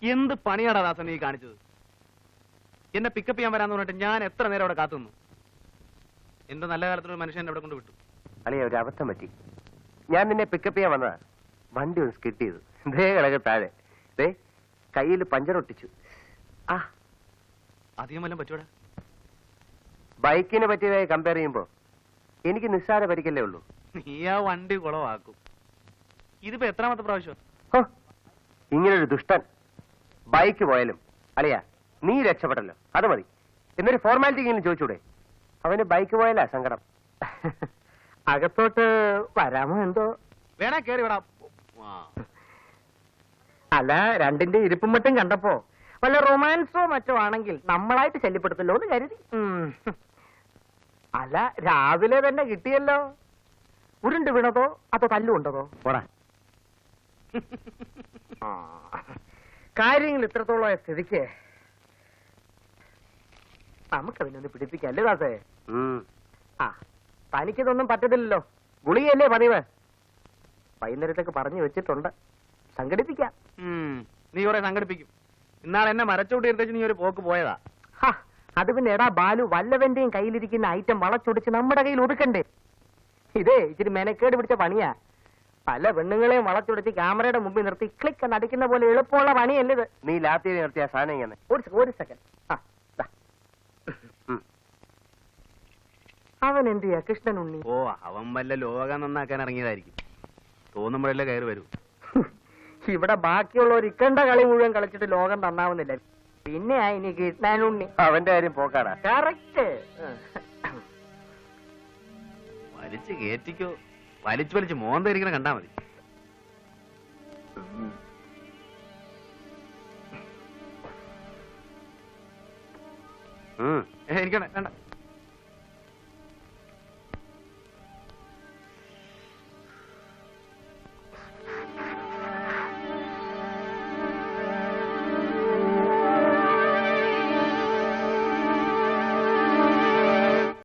എന്ത് പണിയാടാ ദാസൻ നീ കാണിച്ചത്? എന്നെ പിക്കപ്പ് ചെയ്യാൻ വരാന്ന് പറഞ്ഞിട്ട് ഞാൻ എത്ര നേരം അവിടെ കാത്തുനിന്നു. എന്റെ നല്ല കാലത്തൊരു മനുഷ്യൻ അവിടെ കൊണ്ട് വിട്ടു. അളിയ, ഒരു അബദ്ധം പറ്റി. ഞാൻ നിന്നെ പിക്കപ്പ് ചെയ്യാൻ വന്നതാ. വണ്ടി ഒന്ന് സ്കിഡ് ചെയ്തു. ദേ കിടക്ക് താഴെ. ദേ കയ്യിൽ പഞ്ചർ ഒട്ടിച്ചു. ആ, അധികം വല്ലതും പറ്റൂടാ? ബൈക്കിനെ പറ്റിയതായി കമ്പയർ ചെയ്യുമ്പോ എനിക്ക് നിസ്സാര പരിക്കല്ലേ ഉള്ളൂ. നീ ആ വണ്ടി കുളവാക്കും. ഇതിപ്പോ എത്രാമത്തെ പ്രാവശ്യം? ഓ, ഇങ്ങനൊരു ദുഷ്ടൻ. ബൈക്ക് പോയാലും അളിയ നീ രക്ഷപ്പെട്ടല്ലോ, അത് മതി. എന്നൊരു ഫോർമാലിറ്റിക്കെങ്കിലും ചോദിച്ചൂടെ? അവന് ബൈക്ക് പോയാലാ സങ്കടം. അകത്തോട്ട് വരാമോ എന്തോ? വേണേ കേറി വിടാം. അല്ല, രണ്ടിന്റെ ഇരിപ്പും മറ്റും കണ്ടപ്പോ വല്ല റൊമാൻസോ മറ്റോ ആണെങ്കിൽ നമ്മളായിട്ട് ശല്യപ്പെടുത്തല്ലോ എന്ന് കരുതി. അല്ല, രാവിലെ തന്നെ കിട്ടിയല്ലോ. ഉരുണ്ട് വീണതോ അതോ തല്ലുകൊണ്ടതോ? പോടാ. കാര്യങ്ങൾ ഇത്രത്തോളം സ്ഥിതിക്ക് നമുക്കതിനൊന്ന് പിടിപ്പിക്കല്ലേ ദാസേ? ആ, തനിക്കിതൊന്നും പറ്റത്തില്ലല്ലോ. ഗുളികയല്ലേ പതിവ്. വൈകുന്നേരത്തേക്ക് പറഞ്ഞു വെച്ചിട്ടുണ്ട്. സംഘടിപ്പിക്കാം. നീ കുറെ സംഘടിപ്പിക്കും. ഇന്നാളെ എന്നെ മരച്ചോട്ടി നീ ഒരു പോക്ക് പോയതാ. അത് പിന്നെ എടാ ബാലു, വല്ലവന്റെയും കയ്യിലിരിക്കുന്ന ഐറ്റം വളച്ചൊടിച്ച് നമ്മുടെ കയ്യിൽ ഒതുക്കണ്ടേ? ഇതേ ഇച്ചിരി മെനക്കേട് പിടിച്ച പണിയാ. പല പെണ്ണുങ്ങളെയും വളച്ചൊടിച്ച് ക്യാമറയുടെ മുമ്പിൽ നിർത്തി ക്ലിക്ക് എന്ന് അടിക്കുന്ന പോലെ എളുപ്പമുള്ള പണിയല്ലേ ഇത്? നീ ലാത്തി നിർത്തിയ സാധനം ഇങ്ങനെ. ഒരു സെക്കൻഡ്. അവൻ എന്ത് ചെയ്യാ കൃഷ്ണൻ ഉണ്ണി? ഓ, അവൻ വല്ല ലോകം നന്നാക്കാൻ ഇറങ്ങിയതായിരിക്കും. തോന്നുമ്പോഴല്ലേ കയറി വരൂ. ഇവിടെ ബാക്കിയുള്ളവർ ഇക്കണ്ട കളി മുഴുവൻ കളിച്ചിട്ട് ലോകം നന്നാവുന്നില്ല. പിന്നെ ഇനി കൃഷ്ണൻ ഉണ്ണി അവന്റെ കാര്യം പോക്കാടാ. കറക്റ്റ്. വലിച്ചു കേറ്റിക്കോ. വലിച്ചു മോന്തിരിക്കണ കണ്ടാ മതി. എനിക്കാണ് വേണ്ട.